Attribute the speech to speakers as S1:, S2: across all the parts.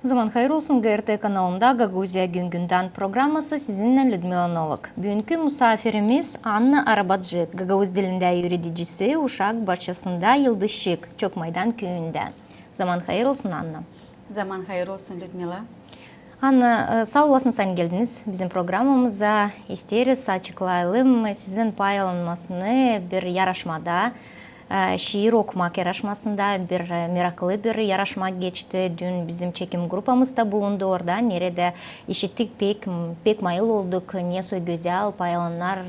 S1: Zaman hayır olsun, GRT kanalında Gagauzya Güngün'den programması sizinle Людмила Novak. Bugünkü misafirimiz Anna Arabadjı, Gagauz dilinde öğreticisi, Uşak Bahçesi'nde Yıldızşık, Çokmaydan köyünde. Zaman hayır olsun Anna.
S2: Zaman hayır olsun Людмила.
S1: Anna, sağ olasın, sen geldiniz bizim programımıza. İsteriz açıklayalım sizin paylaşmasını bir yarışmada. Şiir okumak yarışmasında bir meraklı bir yarışma geçti. Dün bizim çekim grupamızda bulundu orada. Nerede işittik, pek mayıl olduk. Ne güzel paylaşanlar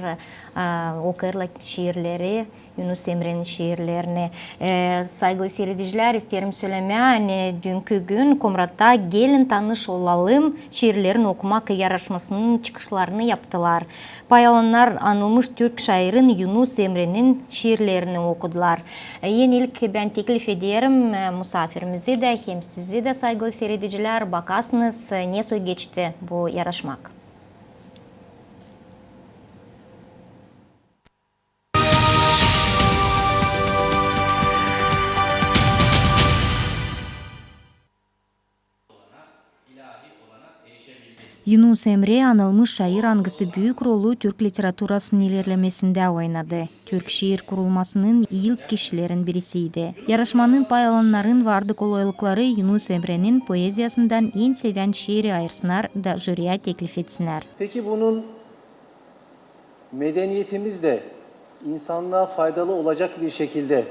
S1: okurlar şiirleri. Yunus Emre'nin şiirlerini. Saygılı seyrediciler, isterim söylemeye, dünkü gün Komrat'ta gelin tanış olalım şiirlerini okumak yarışmasının çıkışlarını yaptılar. Paylaşanlar anılmış Türk şairin Yunus Emre'nin şiirlerini okudular. Ilk ben teklif ederim misafirimizi de hem sizi de saygılı seyrediciler bakasınız ne geçti bu yarışmak. Yunus Emre anılmış şair angısı büyük rolü Türk literaturasının ilerlemesinde oynadı. Türk şiir kurulmasının ilk kişilerin birisiydi. Yarışmanın paylaşanların vardı kolaylıkları Yunus Emre'nin poeziyasından en seven şiiri ayırsınlar da jüriye teklif etsinler.
S3: Peki bunun medeniyetimizde insanlığa faydalı olacak bir şekilde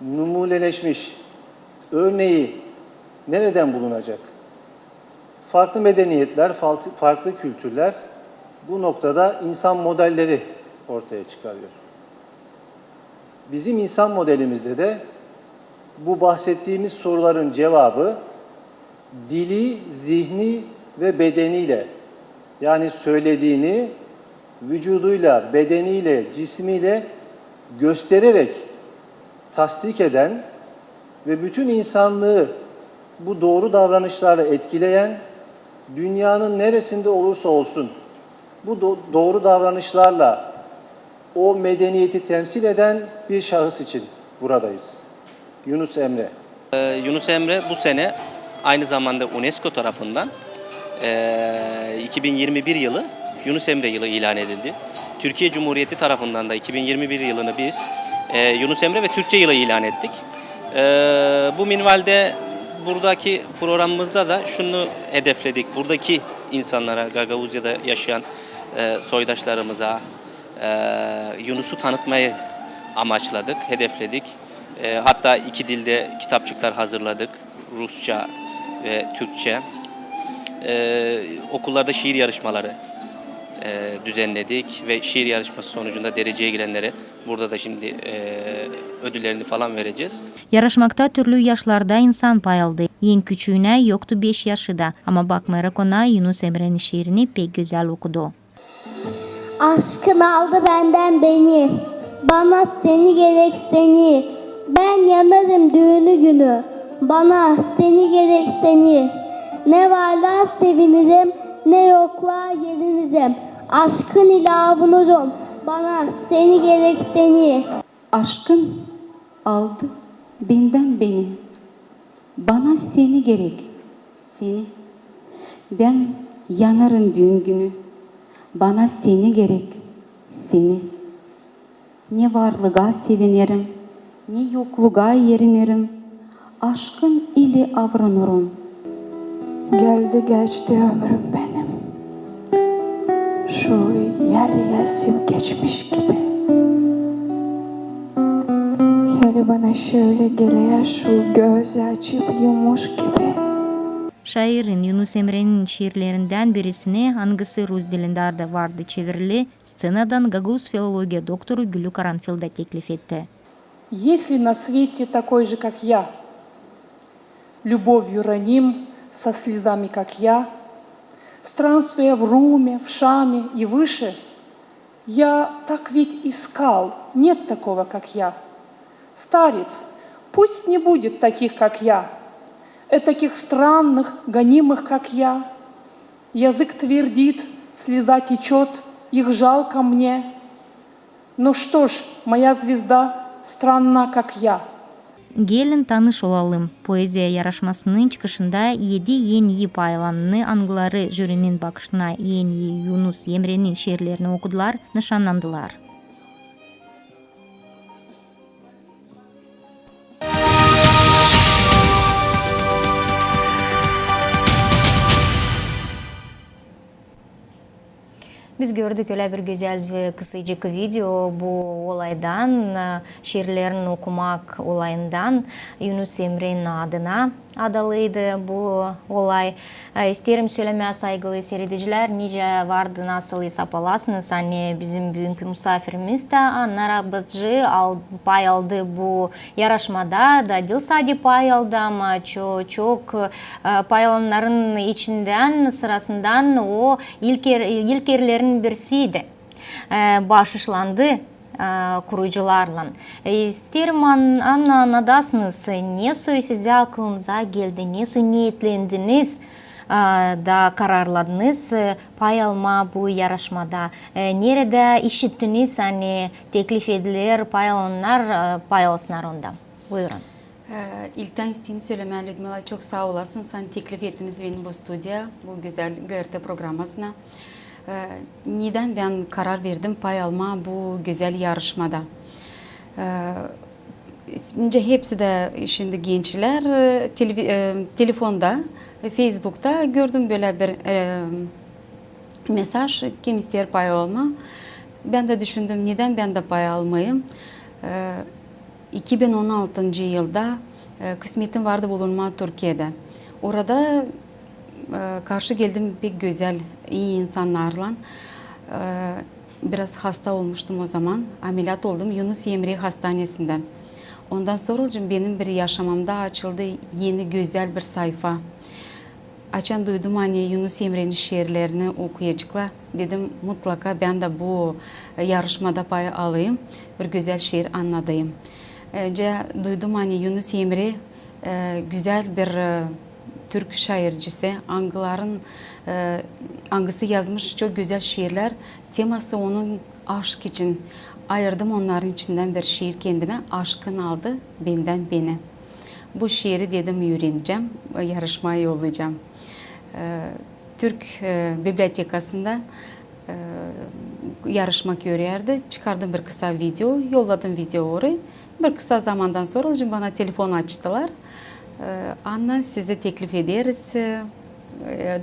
S3: numuneleşmiş örneği nereden bulunacak? Farklı medeniyetler, farklı kültürler bu noktada insan modelleri ortaya çıkarıyor. Bizim insan modelimizde de bu bahsettiğimiz soruların cevabı dili, zihni ve bedeniyle, yani söylediğini vücuduyla, bedeniyle, cismiyle göstererek tasdik eden ve bütün insanlığı bu doğru davranışlarla etkileyen, dünyanın neresinde olursa olsun bu doğru davranışlarla o medeniyeti temsil eden bir şahıs için buradayız. Yunus Emre.
S4: Yunus Emre bu sene aynı zamanda UNESCO tarafından 2021 yılı Yunus Emre yılı ilan edildi. Türkiye Cumhuriyeti tarafından da 2021 yılını biz Yunus Emre ve Türkçe yılı ilan ettik. Bu minvalde buradaki programımızda da şunu hedefledik. Buradaki insanlara, Gagauzya'da yaşayan soydaşlarımıza Yunus'u tanıtmayı amaçladık, hedefledik. Hatta 2 dilde kitapçıklar hazırladık. Rusça ve Türkçe. Okullarda şiir yarışmaları düzenledik ve şiir yarışması sonucunda dereceye girenlere burada da şimdi ödüllerini falan vereceğiz.
S1: Yarışmakta türlü yaşlarda insan pay aldı. En küçüğüne yoktu 5 yaşında ama bakmayarak ona Yunus Emre'nin şiirini pek güzel okudu.
S5: Aşkın aldı benden beni, bana seni gerek seni. Ben yanarım düğünü günü, bana seni gerek seni. Ne varlığa sevinirim, ne yokluğa yerinirim. Aşkın ile avunurum, bana seni gerek seni.
S6: Aşkın aldı benden beni, bana seni gerek seni. Ben yanarım düğün günü, bana seni gerek seni. Ne varlığa sevinirim, ne yokluğa yerinirim. Aşkın ile avrunurum.
S7: Geldi geçti ömrüm benim, şu yel yasil geçmiş gibi. Hele bana şöyle geriye şu gözü açıp yumuş gibi.
S1: Şairin Yunus Emre'nin şiirlerinden birisini hangisi Rus dilinde de vardı çevirili scenadan Gagauz filologiya doktoru Gülü Karanfil de teklif etti.
S8: Если на свете такой же, как я, любовью раним, со слезами, как я, странствуя в Руме, в Шаме и выше, я так ведь искал, нет такого, как я. Старец, пусть не будет таких, как я, таких странных, гонимых, как я. Язык твердит, слеза течет, их жалко мне. Ну что ж, моя звезда странна, как я.
S1: Gelin tanış olalım. Poeziya yarışmasının çıkışında 7 en iyi paylanını аңгылары jürinin bakışına en iyi Yunus Emre'nin şiirlerini okudular, nişanlandılar. Biz gördük öyle bir güzel kısacık video bu olaydan, şiirlerini okumak olayından Yunus Emre'nin adına adalıydı bu olay. İsterim söylemeye saygılı seyrediciler, nice vardı nasıl hesap alasınız? Hani bizim bugünkü misafirimiz de Anna Rabıcı pay aldı bu yarışmada da Dilsadi pay aldı ama çok pay alanların içinden sırasından o ilk yerlerin birisiydi. Bağışlandı kurucularla. İsterim anladasınız, ne size aklınıza geldi, ne niyetlendiniz da kararladınız pay alma bu yarışmada. Nerede işittiniz, hani teklif edilir pay alanlar pay alsınlar onda. Buyurun.
S2: İlkten isteyeyim söylemeye Ludmila, çok sağ olasın. Sen teklif ettiniz beni bu stüdyoya, bu güzel GRT programmasına. Neden ben karar verdim pay alma bu güzel yarışmada? Hepsi de şimdi gençler telefonda, Facebook'ta gördüm böyle bir mesaj, kim ister pay alma. Ben de düşündüm neden ben de pay almayayım. 2016 yılda kısmetim vardı bulunma Türkiye'de. Orada karşı geldim pek güzel, iyi insanlarla. Biraz hasta olmuştum o zaman. Ameliyat oldum Yunus Emre Hastanesi'nden. Ondan sonra benim bir yaşamamda açıldı yeni güzel bir sayfa. Açan duydum hani Yunus Emre'nin şiirlerini okuyacaklar. Dedim mutlaka ben de bu yarışmada pay alayım. Bir güzel şiir anlatayım. Önce duydum hani Yunus Emre güzel bir Türk şaircisi, аңгısı yazmış çok güzel şiirler. Teması onun aşk için. Ayırdım onların içinden bir şiir kendime. Aşkın aldı benden beni. Bu şiiri dedim öğreneceğim, yarışmaya yollayacağım. Türk bibliotekasında yarışma görüyordu. Çıkardım bir kısa video, yolladım video oraya. Bir kısa zamandan sonra bana telefon açtılar. Anna sizi teklif ederiz.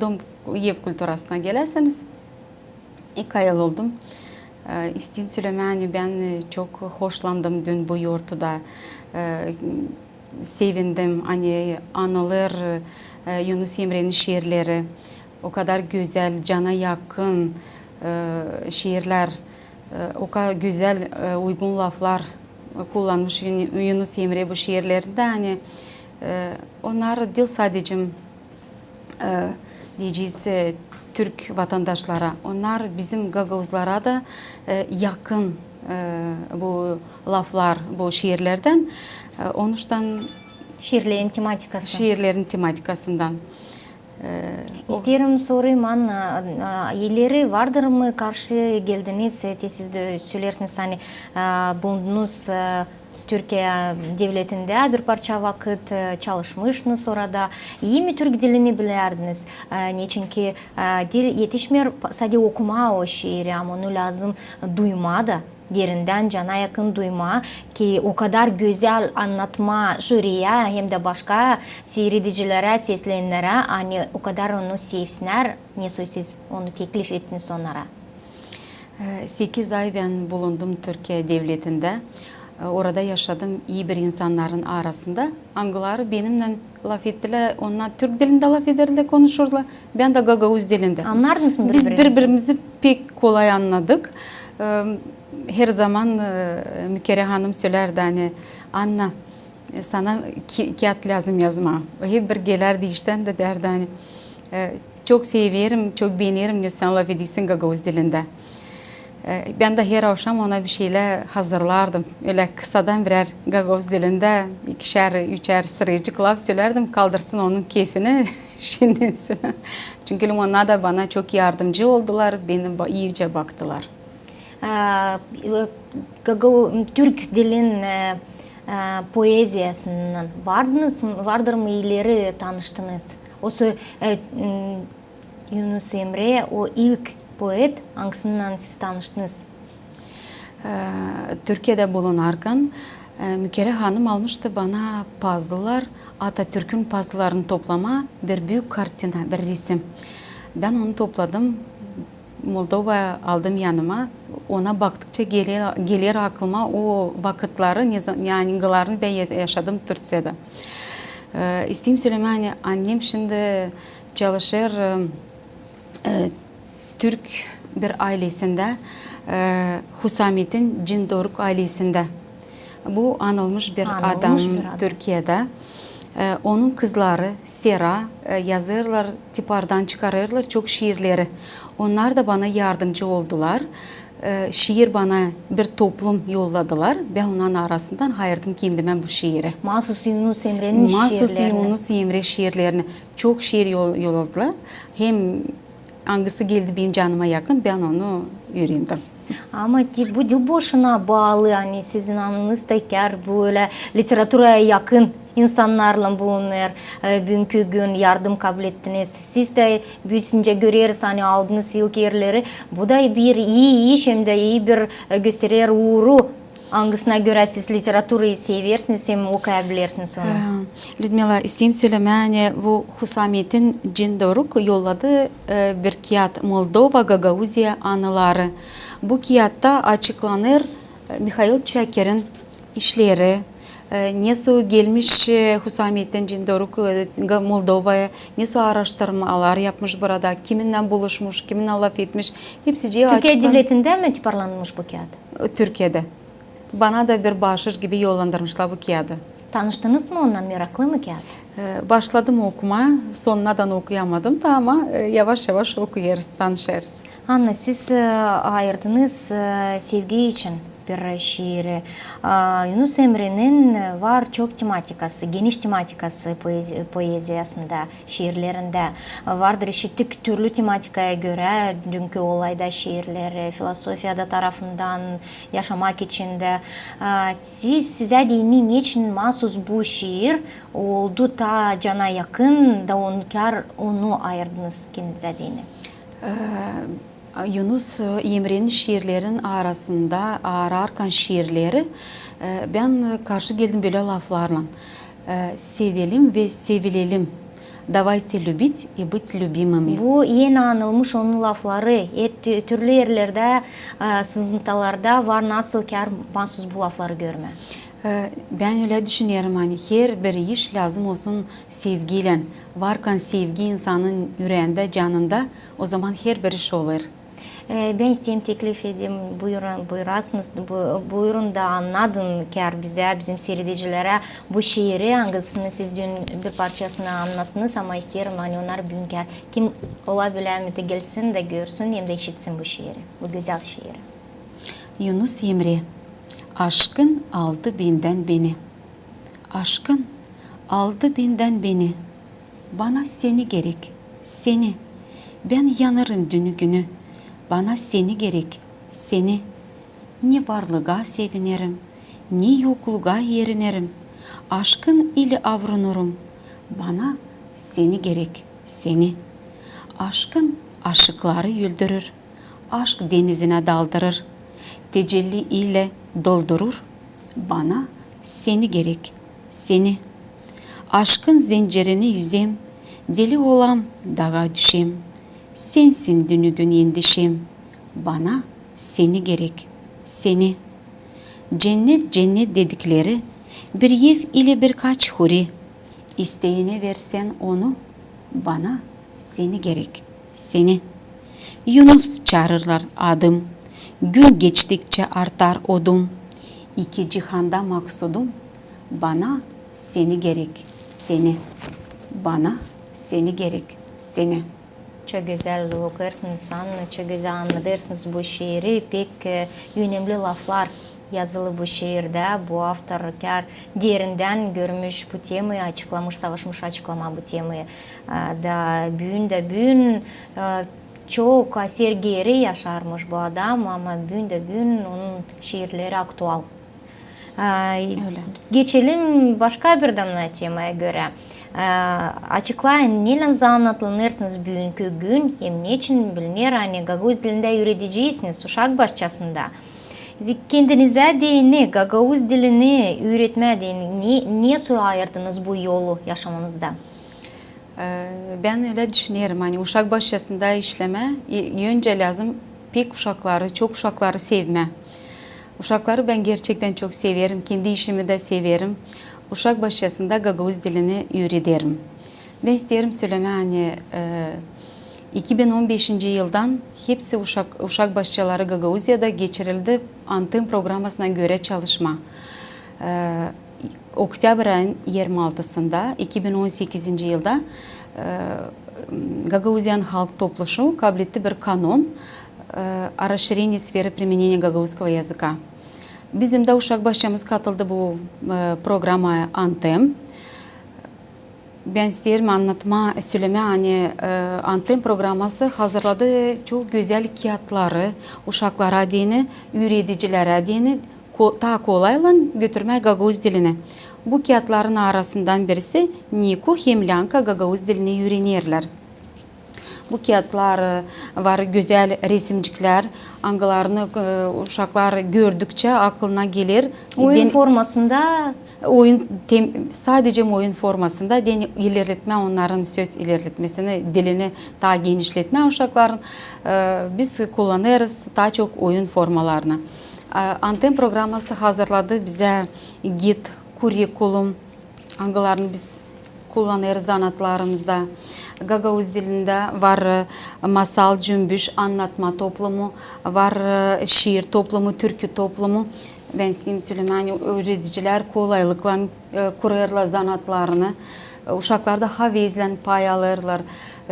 S2: Dom Ev Kulturası'na gelirseniz. 2 yıl oldum. İsteyim söylemeye ben çok hoşlandım dün bu yurtta. Sevindim. Hani anılır Yunus Emre'nin şiirleri. O kadar güzel, cana yakın şiirler. O kadar güzel uygun laflar kullanmış Yunus Emre bu şiirlerinde. Hani onlar dil sadece diyeceğiz Türk vatandaşlara. Onlar bizim Gagavuzlara da yakın bu laflar, bu şiirlerden. Onuştan şiirlerin tematikasından.
S1: İsterim sorayım Anna, ileri vardır mı karşı geldiniz, siz de söylersiniz hani bulundunuz Türkiye devletinde bir parça vakit çalışmışsınız orada. İyi mi Türk dilini bilerdiniz? Niçin ki dil yetişmiyor sadece okuma o şiiri ama onu lazım duyma da. Derinden cana yakın duyma ki o kadar güzel anlatma jüriye hem de başka seyredicilere, seslenenlere hani o kadar onu sevsinler. Ne siz onu teklif ettiniz onlara?
S2: 8 ay ben bulundum Türkiye devletinde. Orada yaşadım iyi bir insanların arasında. аңгылары benimle laf ettiler. Onlar Türk dilinde laf ederler, konuşurlar. Ben de Gagavuz dilinde.
S1: Anlardınız mı
S2: birbirinizi? Biz birbirimizi pek kolay anladık. Her zaman Mükere Hanım söylerdi hani Anna sana kağıt lazım yazma. Hep bir gelerdi işten de derdi hani çok severim, çok beğenirim sen laf ediyorsun Gagavuz dilinde. Ben de her akşam ona bir şeyler hazırlardım. Öyle kısadan birer Gagavuz dilinde 2-3 sırayıcık laf söylerdim. Kaldırsın onun keyfini şimdisine. Çünkü onlar da bana çok yardımcı oldular. Beni iyice baktılar.
S1: Türk dilin poeziyasından vardır mı ileri tanıştınız? Осы Yunus Emre o ilk poet hangisinden siz tanıştınız?
S2: Türkiye'de bulunarken Mükere Hanım almıştı bana puzzle'lar, Atatürk'ün puzzle'larını toplama bir büyük kartina, bir resim. Ben onu topladım, Moldova aldım yanıma. Ona baktıkça gelir aklıma o vakitleri, yani yıllarını ben yaşadım Türkiye'de. İsteyim söyleme, hani annem şimdi çalışır Türk bir ailesinde, Hüsamettin Cindoruk ailesinde. Bu anılmış bir adam Türkiye'de. Onun kızları Sera yazırlar, tipardan çıkarırlar çok şiirleri. Onlar da bana yardımcı oldular. Şiir bana bir toplum yolladılar. Ben onların arasından hayırdım kendime bu şiiri.
S1: Mahsus Yunus Emre'nin şiirlerini.
S2: Mahsus Yunus Emre şiirlerini. Çok şiir yolladılar. Hem hangisi geldi benim canıma yakın, ben onu öğrendim.
S1: Ama bu dil boşuna bağlı, yani sizin anınız tekrar böyle literaturaya yakın insanlarla bulunur. Bugünkü gün yardım kabul ettiniz. Siz de büyüsünce görüyoruz, hani aldığınız ilk yerleri. Bu da bir iyi iş, hem de iyi bir gösterir uğru. Hangisine göre siz literatürayı seversiniz hem okuyabilirsiniz onu?
S2: Людмила, isteyim söyleme, hani bu Hüsamettin Cindoruk yolladı bir kağıt, Moldova Gagauzya anıları. Bu kağıtta açıklanır Mikhail Çaker'in işleri, nasıl gelmiş Hüsamettin Cindoruk Moldova'ya, nasıl araştırmalar yapmış burada, kiminle buluşmuş, kiminle laf etmiş, hepsi açıklanır.
S1: Türkiye devletinde mi tiparlanmış bu kağıt?
S2: Türkiye'de. Bana da bir bahşiş gibi yollandırmışlar bu kağıdı.
S1: Tanıştınız mı ondan, meraklı mı kağıt?
S2: Başladım okuma, sonradan okuyamadım da ama yavaş yavaş okuyoruz, tanışırız.
S1: Anna, siz ayırdınız sevgi için bir şiiri. Yunus Emre'nin var çok tematikası, geniş tematikası poeziyasında, şiirlerinde. Vardır işittik türlü tematikaya göre dünkü olayda şiirleri, filosofiyada tarafından yaşamak için de. Size dini niçin mahsus bu şiir oldu da cana yakın da onu ayırdınız kendinize dini?
S2: Yunus Emre'nin şiirlerin arasında ararken şiirleri ben karşı geldim böyle laflarla. Sevelim ve sevilelim. Давайте любить и быть любимыми.
S1: Bu yeni anılmış onun lafları. Türlü yerlerde, sızıntılarda var, nasıl ki mahsus bu lafları görme.
S2: Ben öyle düşünüyorum, hani her bir iş lazım olsun sevgiyle. Varken sevgi insanın yüreğinde, canında, o zaman her bir iş olur.
S1: Ben isteyeyim, teklif edeyim, buyurasınız, buyurun da anladın ki bize, bizim seyredicilere bu şiiri, hangisini siz dün bir parçasını anlattınız ama isterim hani onlar bugün kim olabilir mi de gelsin de görsün hem de işitsin bu şiiri, bu güzel şiiri.
S2: Yunus Emre, aşkın aldı benden beni. Aşkın aldı benden beni. Bana seni gerek, seni. Ben yanarım dünü günü. Bana seni gerek, seni. Ne varlığa sevinirim, ne yokluğa yerinerim. Aşkın ile avrunurum. Bana seni gerek, seni. Aşkın aşıkları öldürür. Aşk denizine daldırır. Tecelli ile doldurur. Bana seni gerek, seni. Aşkın zincirini yüzem, deli olam dağa düşem. Sensin dünü gün endişem. Bana seni gerek, seni. Cennet cennet dedikleri bir ev ile birkaç huri. İsteğine versen onu, bana seni gerek, seni. Yunus çağırırlar adım. Gün geçtikçe artar odum. İki cihanda maksudum. Bana seni gerek, seni. Bana seni gerek, seni.
S1: Çok güzel okuyorsunuz, çok güzel anlatırsınız bu şiiri. Pek önemli laflar yazılı bu şiirde. Bu avtorkar derinden görmüş bu temayı, açıklamış, savaşmış açıklama bu temayı. Da bugün çok asir geri yaşarmış bu adam ama bugün onun şiirleri aktual. Geçelim başka bir damla temaya göre. Açıklayın, neyle anlatılırsınız bugünkü gün, hem ne için bilinir, hani Gagavuz dilinde öğreteceksiniz uşak başçasında. Kendinize deyini, Gagavuz dilini öğretme deyini, niye suya ayırdınız bu yolu yaşamanızda?
S2: Ben öyle düşünüyorum, hani uşak başçasında işleme, önce lazım pek uşakları, çok uşakları sevme. Uşakları ben gerçekten çok severim, kendi işimi de severim. Uşak başçasında Gagavuz dilini öğretirim. Ben isterim söyleme, hani 2015 yıldan hepsi uşak başçaları Gagavuzya'da geçirildi. Anten programına göre çalışma. Oktyabr ayın 26'sında 2018 yılda Gagavuzyan halk topluluğu kabul etti bir kanun о расширении сферы применения гагаузского языка. Bizim de uşak başçamız katıldı bu programa Antem. Ben isterim anlatma, söyleme, hani Antem programması hazırladı çok güzel kağıtları uşaklara dini, öğreticilere dini daha kolayla götürme Gagavuz dilini. Bu kağıtların arasından birisi Niko Hemlyanka Gagavuz dilini öğrenirler. Bu kağıtlar var, güzel resimcikler, angalarını uşaklar gördükçe aklına gelir.
S1: Oyun formasında?
S2: Sadece oyun formasında ilerletme, onların söz ilerletmesini, dilini daha genişletme uşakların. Biz kullanırız daha çok oyun formalarını. Antem programması hazırladı bize git, kurikulum, angalarını biz kullanırız anlatlarımızda. Gagavuz dilinde var masal, cümbüş, anlatma toplumu, var şiir toplumu, türkü toplumu. Ben isteyeyim söyleyeyim, öğreticiler kolaylıkla kurarlar zanatlarını. Uşaklar da havezle pay alırlar,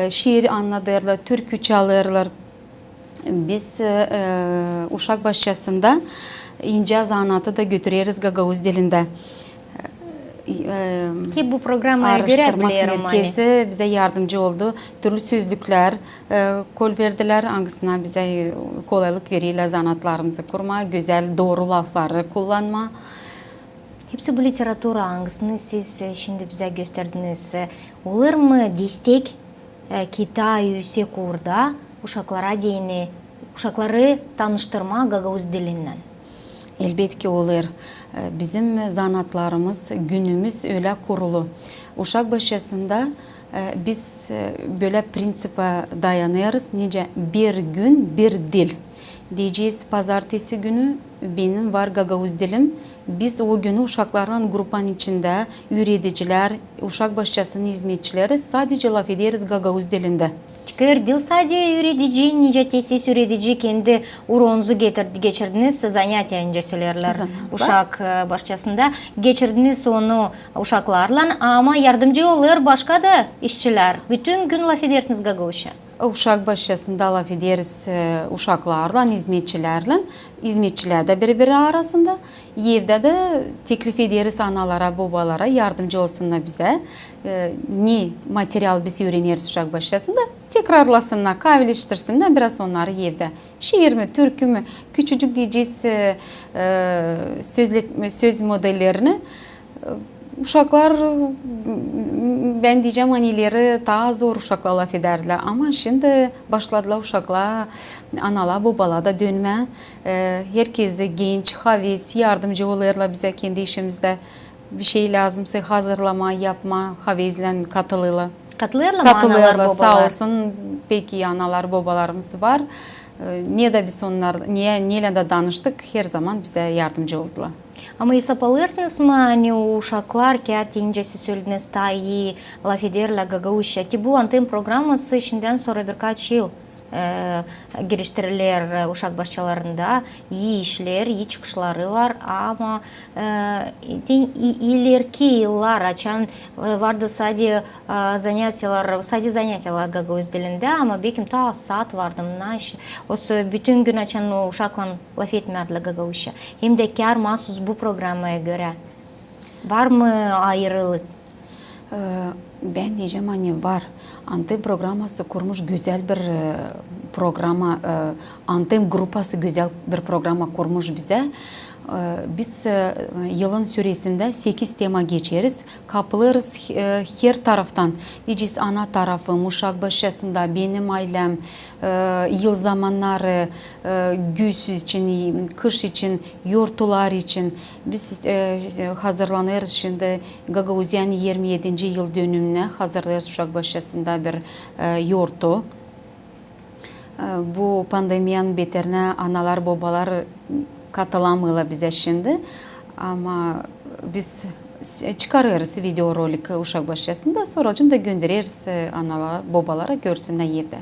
S2: şiir anlatırlar, türkü çalırlar. Biz uşak başçasında ince zanatı da götürüyoruz Gagavuz dilinde.
S1: Ki bu programa göre
S2: Araştırma
S1: biliyorum.
S2: merkezi bize yardımcı oldu. Türlü sözlükler kol verdiler. Hangisine bize kolaylık veriyorlar zanatlarımızı kurma, güzel doğru lafları kullanma.
S1: Hepsi bu literatura hangisini siz şimdi bize gösterdiniz. Olur mu destek kita yüksek orada uşaklara dini, uşakları tanıştırma Gagavuz dilinden?
S2: Elbette olur. Bizim zanatlarımız, günümüz öyle kurulu. Uşak başçasında biz böyle prinsipe dayanıyoruz. Nice bir gün bir dil. Diyeceğiz pazartesi günü benim var Gagavuz dilim. Biz o günü uşakların grupan içinde öğreticiler, uşak başçasının hizmetçileri sadece laf ederiz Gagavuz dilinde.
S1: Çıkır dil sadece öğretici, nice tesis öğretici kendi uğrunuzu geçirdiniz, zanятия ince söylerler uşak başçasında. Geçirdiniz onu uşaklarla ama yardımcı olur başka da işçiler. Bütün gün laf edersiniz Gagavuzca.
S2: Uşak başçasında laf ederiz uşaklarla, hizmetçilerle. Hizmetçiler de birbiri arasında. Evde de teklif ederiz analara, babalara yardımcı olsunlar bize. Ne materyal biz öğreniriz uşak başçasında tekrarlasınlar, kahveleştirsinler biraz onları evde. Şiir mi, türkü mü, küçücük diyeceğiz söz modellerini. Uşaklar, ben diyeceğim anneleri daha zor uşakla laf ederler ama şimdi başladılar uşaklar, analar, babalar da dönme. Herkes genç, havis, yardımcı olurlar bize kendi işimizde. Bir şey lazımsa hazırlama, yapma, havezle katılırlar.
S1: Katılırlar
S2: sağ olsun. Peki analar, babalarımız var. Niye de biz neyle de danıştık, her zaman bize yardımcı oldular.
S1: Ama hesap alırsınız mı hani uşaklar kağıt ince siz söylediniz daha iyi laf ederler Gagavuzca ki bu Antem programması işinden sonra birkaç yıl geliştirilir uşak başçalarında iyi işler, iyi çıkışları var ama ileriki yıllar açan vardı sadece zanятиялар Gagavuz dilinde ama belki ta saat vardı. O bütün gün açan uşakla laf etmerdiler Gagavuzca. Hem de kar mahsus bu programaya göre. Var mı ayrılık?
S2: Ben diyeceğim hani var. Antem programması kurmuş güzel bir programa, Antem grupası güzel bir programa kurmuş bize. Biz yılın süresinde 8 tema geçeriz. Kapılırız her taraftan. Diyeceğiz ana tarafı, Uşak başyasında benim ailem, yıl zamanları, güz için, kış için, yurtlar için. Biz hazırlanırız şimdi. Gagauzyan 27. yıl dönümüne hazırlarız Uşak başyasında bir yurtu. Bu pandemiyanın beterine analar, babalar katılamıyorlar bize şimdi. Ama biz çıkarırız videorolik Uşak başyasında. Sonra da göndeririz analara, babalara görsünler evde.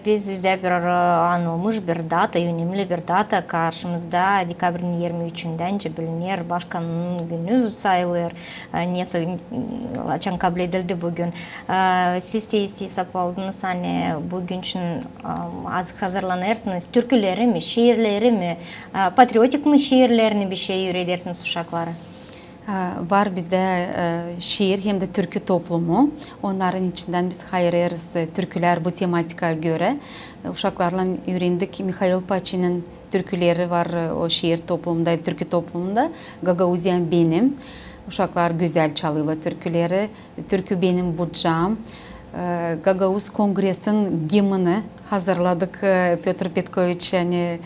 S1: Bizde bir anılmış bir data, önemli bir data karşımızda dekabrın 23'ünden bilinir başkanın günü sayılır. Neyse açan kabul edildi bugün. Siz de isteyip aldınız hani bugün için az hazırlanırsınız. Türküleri mi, şiirleri mi, patriotik mi şiirlerini bir şey üredersiniz uşaklara?
S2: Var bizde şiir hem de türkü toplumu. Onların içinden biz hayırlarız türküler bu tematika göre. Uşaklarla öğrendik. Mikhail Paçin'in türküleri var o şiir toplumunda, türkü toplumunda. Gagauzyan benim. Uşaklar güzel çalıyorlar türküleri. Türkü benim bucağım. Gagauz Kongres'in gimini hazırladık. Piotr Petkoviç yani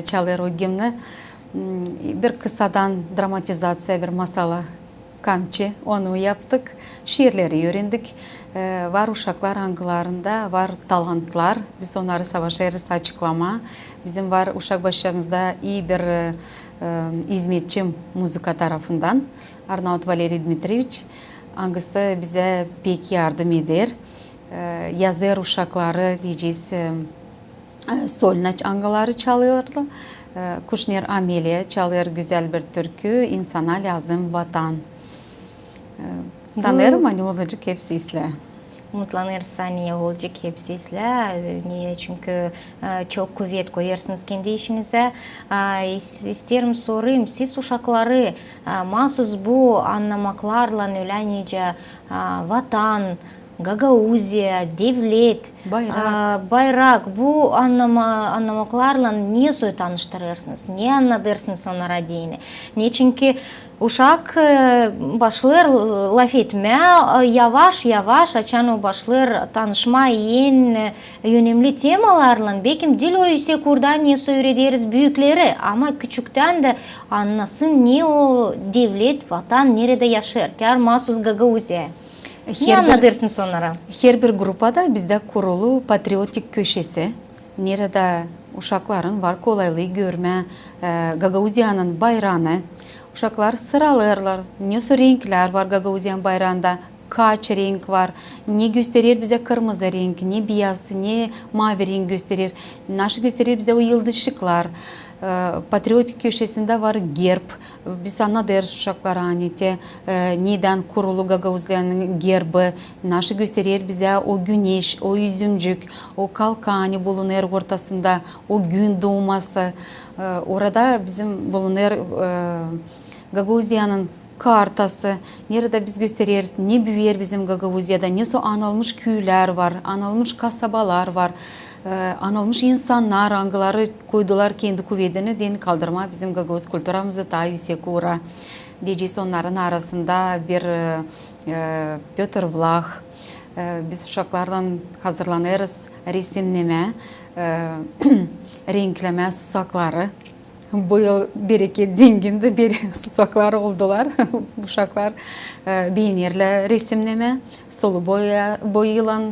S2: çalıyor o gimni. Bir kısadan dramatizasyon, bir masala kamçı onu yaptık. Şiirleri öğrendik. Var uşaklar angılarında, var talantlar. Biz onları savaşırız açıklama. Bizim var uşak başımızda iyi bir hizmetçi müzika tarafından. Arnaut Valeri Dmitrievich. Angısı bize pek yardım eder. Yazar uşakları diyeceğiz. Solnaç angıları çalıyorlar. Kuşner Amelia çalıyor güzel bir türkü. İnsana lazım vatan. Sanırım hani olacak hepsiyle.
S1: Umutlanırız saniye olacak hepsiyle. Niye? Çünkü çok kuvvet koyarsınız kendi işinize. İsterim sorayım, siz uşakları mahsus bu anlamaklarla öğrenince vatan, Gagauzya, devlet, bayrak bu anlamaklarla niye soy tanıştırırsınız? Niye anlatırsınız onlara diyene? Niye? Çünkü uşak başlar laf etme, yavaş yavaş açan o başlar tanışma en önemli temalarla. Belki dil o yüksek oradan niye öğretiriz büyükleri ama küçükten de anlasın niye o devlet, vatan nerede yaşar? Kar mahsus Gagauzya. Ne anlatırsınız onlara?
S2: Her bir grupada bizde kurulu patriotik köşesi. Nerede uşakların var kolaylığı görme, Gagauzya'nın bayrağını. Uşaklar sıralarlar. Ne renkler var Gagauzyan bayrağında? Kaç renk var? Ne gösterir bize kırmızı renk, ne beyaz, ne mavi renk gösterir. Nasıl gösterir bize o yıldızlıklar. Patriotik köşesinde var gerb. Biz anladırız uşaklar anite. Neden kurulu Gagauzyanın gerbi. Nasıl gösterir bize o güneş, o üzümcük, o kalkanı bulunur ortasında, o gün doğması. Orada bizim bulunur Gagauzyanın kartası, nerede biz gösteririz, ne büyür bizim Gagauzya'da, ne so anılmış köyler var, anılmış kasabalar var, anılmış insanlar, angıları koydular kendi kuvvetini, den kaldırma bizim Gagauz kültürümüzü daha yüksek uğra. Diyeceğiz onların arasında bir Piotr Vlah, biz uşaklardan hazırlanırız, resimleme, renkleme susakları. Bu yıl bereket zengindi, bir susaklar oldular. Uşaklar beğenirler resimleme, solu boyayılan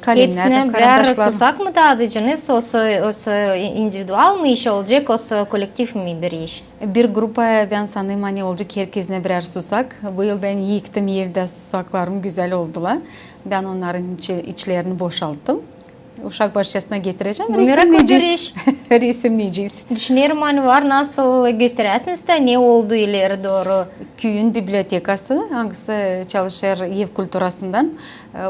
S2: kalemler,
S1: hepsine
S2: karandaşlar.
S1: Birer susak mı dağıtıcınız? O individual mı iş olacak, o kolektif mi bir iş?
S2: Bir grupa ben sanırım hani olacak herkesine birer susak. Bu yıl ben yıktım evde susaklarım güzel oldular. Ben onların içlerini boşalttım. Uşak başçasına getireceğim. Resimleyeceğiz. Resimleyeceğiz.
S1: Düşünüyorum hani var nasıl gösterirsiniz de ne oldu ileri doğru?
S2: Köyün bibliotekası, hangisi çalışır ev kültürasından.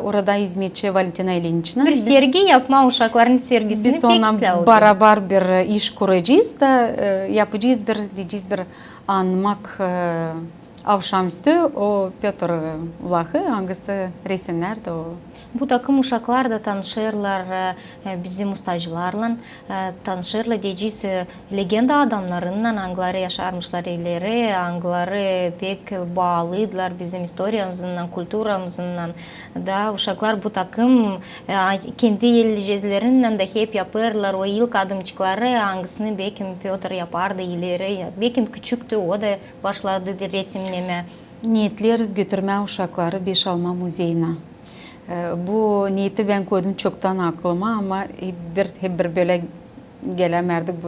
S2: Orada hizmetçi Valentina Ilinich'na.
S1: Bir sergi yapma uşakların sergisini
S2: biz onunla beraber bir iş kuracağız da yapacağız diyeceğiz bir anmak akşamüstü o Piotr Vlah'ı hangisi resimler de o.
S1: Bu takım uşaklar da tanışırlar bizim ustacılarla, tanışırlar diyeceğiz legenda adamlarından, anıları yaşarmışlar ileri, anıları pek bağlıydılar bizim historiyamızdan, kültüramızdan da uşaklar bu takım kendi yeleceğizlerinden de hep yaparlar. O ilk adımcıkları hangisini belki Piotr yapardı ileri, belki küçüktü, o da başladı resimleme.
S2: Niyetleriz götürme uşakları Beş Alma Müzeyine. Bu niyeti ben koydum çoktan aklıma ama hep bir böyle gelemerdik bu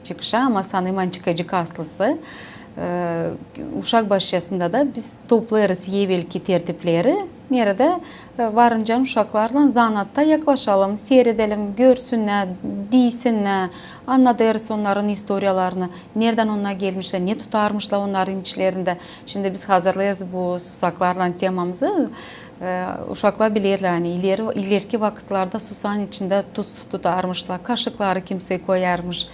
S2: çıkışa ama sanırım çıkacak aslısı. Uşak başyasında da biz toplarız evvelki tertipleri. Nerede varınca uşaklarla zanatta yaklaşalım, seyredelim, görsünler, değsinler, anladırız onların historiyalarını, nereden onlar gelmişler, ne tutarmışlar onların içlerinde. Şimdi biz hazırlayırız bu susaklarla temamızı. Uşaklar bilirler, yani ileriki vakitlerde susağın içinde tuz tutarmışlar, kaşıkları kimse koyarmış.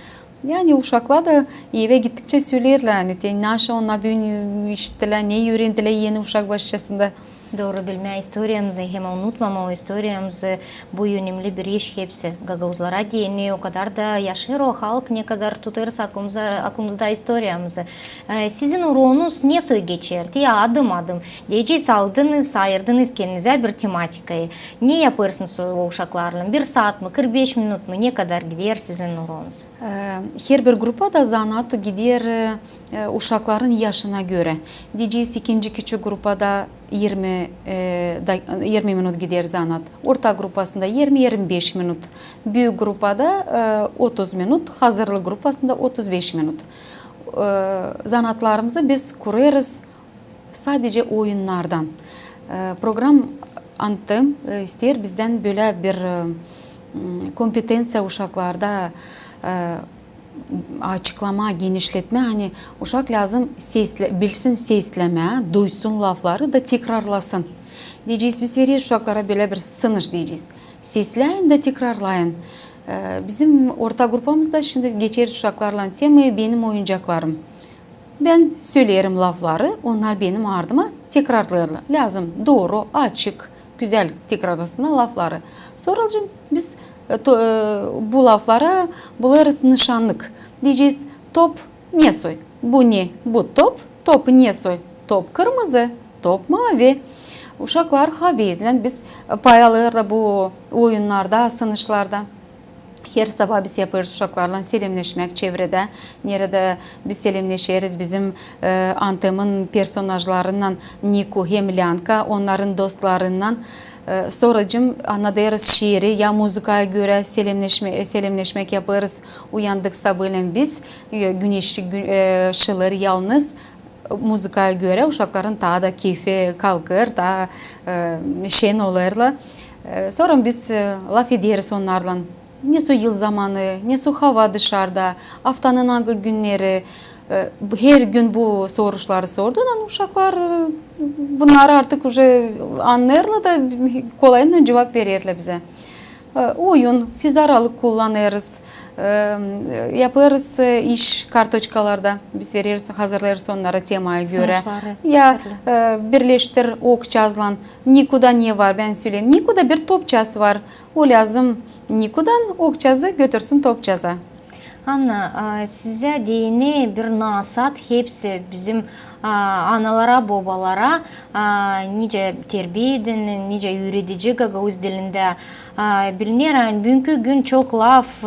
S2: Yani uşaklar da eve gittikçe söylerler. Yani naşa onlar bugün işittiler, ne öğrendiler yeni uşak başçasında.
S1: Doğru bilme historiyamızı hem unutmama o historiyamızı bu önemli bir iş hepsi. Gagavuzlara diyeni o kadar da yaşır o halk ne kadar tutarız aklımızda historiyamızı. Sizin rolünüz ne soy geçerdi ya adım adım. Diyeceğiz aldınız, ayırdınız kendinize bir tematikayı. Ne yaparsınız o uşaklarla? 1 saat mı, 45 minut mu? Ne kadar gider sizin rolünüz?
S2: Her bir grupa da zanat gider uşakların yaşına göre. Diyeceğiz ikinci küçük grupada 20 minut gider zanat. Orta grupasında 20-25 minut. Büyük grupada 30 minut. Hazırlık grupasında 35 minut. Zanatlarımızı biz kurarız sadece oyunlardan. Program antım ister bizden böyle bir kompetensiya uşaklarda açıklama, genişletme, hani uşak lazım bilsin sesleme, duysun lafları da tekrarlasın. Diyeceğiz biz veriyoruz uşaklara böyle bir sınış diyeceğiz. Sesleyin de tekrarlayın. Bizim orta grupamızda şimdi geçeriz uşaklarla temayı benim oyuncaklarım. Ben söylerim lafları, onlar benim ardıma tekrarlarlar. Lazım doğru, açık, güzel tekrarlasınlar lafları. Sonra biz bu laflara bularız nişanlık. Diyeceğiz top ne soy? Bu ne? Bu top. Top ne soy? Top kırmızı, top mavi. Uşaklar havezlen biz payalarla bu oyunlarda, sınışlarda. Her sabah biz yaparız uşaklarla selamleşmek çevrede. Nerede biz selamleşeriz bizim Antem'in personajlarından Niko hem Lyanka, onların dostlarından. Sonracım anladırız şiiri ya müzikaya göre selamleşmek yaparız. Uyandık sabahleyin biz güneşli şıları yalnız müzikaya göre uşakların daha da keyfi kalkır, daha şen olurlar. Sonra biz laf ederiz onlarla. Ne su yıl zamanı, ne su hava dışarıda, haftanın hangi günleri, her gün bu soruşları sorduğundan uşaklar bunlar artık anlarlar da kolaylıkla cevap verirler bize. Oyun, fizaralık kullanırız, yaparız iş kartoçkalarda, biz veririz, hazırlarız onlara temaya göre. Ya birleştir okçazla, Niko'da ne var ben söyleyeyim, Niko'da bir topçası var, o lazım Niko'dan okçazı götürsün topçaza.
S1: Anna, size dini bir nasihat hepsi bizim analara, babalara nice terbiye edin, nice öğretici Gagavuz dilinde bilinir. Bugünkü gün çok laf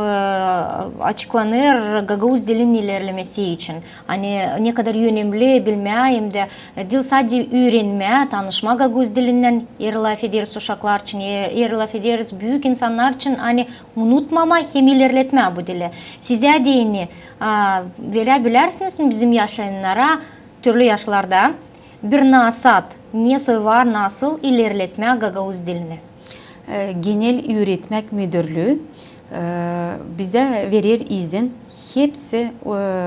S1: açıklanır Gagavuz dilinin ilerlemesi için. Hani ne kadar önemli bilmeyeyim de dil sadece öğrenme, tanışma Gagavuz dilinden laf ederiz uşaklar için, laf ederiz büyük insanlar için hani unutmama hem ilerletme bu dili. Size dini verebilirsiniz mi bizim yaşayanlara? Türlü yaşlarda bir nasihat, ne soy var nasıl ilerletme Gagavuz dilini?
S2: Genel Öğretmek Müdürlüğü bize verir izin. Hepsi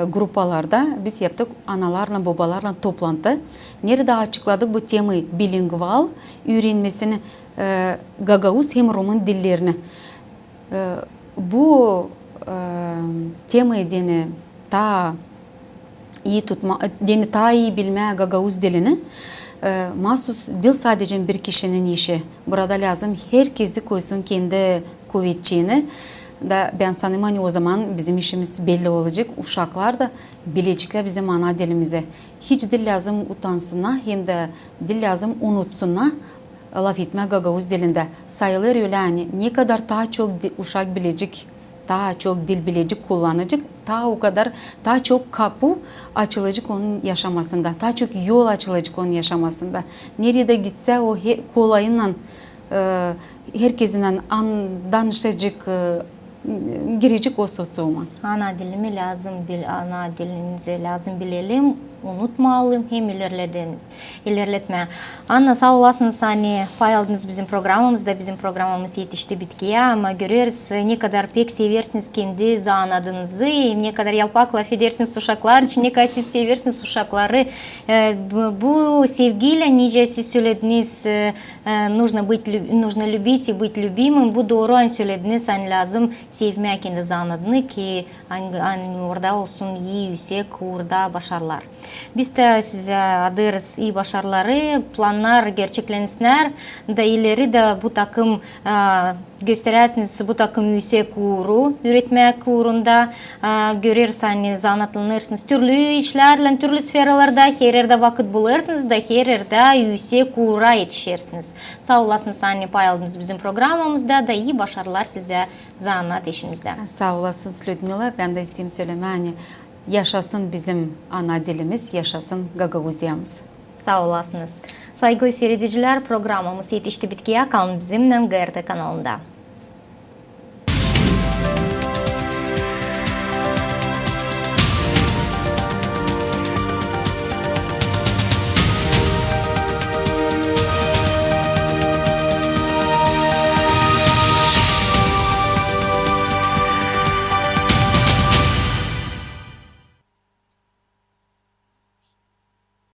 S2: gruplarda biz yaptık analarla babalarla toplantı. Nerede açıkladık bu temayı bilingval öğrenmesini Gagavuz hem Roman dillerini. Bu temayı ta iyi tutma, ta iyi bilme Gagavuz dilini Mahsus dil sadece bir kişinin işi. Burada lazım herkesi koysun kendi kuvvetçiğini. Da ben sanırım hani o zaman bizim işimiz belli olacak. Uşaklar da bilecekler bizim ana dilimize. Hiç dil lazım utansınlar hem de dil lazım unutsunlar. Laf etme Gagavuz dilinde. Sayılır öyle hani ne kadar daha çok uşak bilecek, daha çok dil bilecek, kullanacak, daha o kadar daha çok kapı açılacak onun yaşamasında. Daha çok yol açılacak onun yaşamasında. Nerede gitse o kolayıyla herkesinden danışacak, girecek o sosyuma.
S1: Ana dilimi lazım, ana dilimizi lazım bilelim, unutmayalım, hem ilerletme. Anna, sağ olasınız, hani pay aldınız bizim programımızda. Bizim programımız yetişti bitkiye ama görüyoruz ne kadar pek seversiniz kendi zanadınızı, ne kadar yalpak laf edersiniz uşaklar için, ne kadar siz seversiniz uşakları. Bu sevgiyle nice siz söylediniz, нужно любить и быть любимым. Bu doğru söylediniz, hani lazım sevmek kendi zanadını ki orada olsun iyi, yüksek, orada başarılar. Biz de size adırız iyi başarıları, planlar gerçekleşsinler da ileri de bu takım gösterirsiniz, bu takım yüksek uğru üretmek uğrunda görürseniz, zanatlanırsınız. Türlü işlerle, türlü sferalarda her yerde vakit bulursunuz da her yerde yüksek uğra yetişirsiniz. Sağ olasınız, hani pay aldınız bizim programımızda da iyi başarılar size zanat işinizde.
S2: Sağ olasınız Людмила. Ben de isteyeyim söyleme hani yaşasın bizim ana dilimiz, yaşasın Gagavuziyamız.
S1: Sağ olasınız. Saygılı seyrediciler, programımız yetişti bitkiye, kalın bizimle GRT kanalında.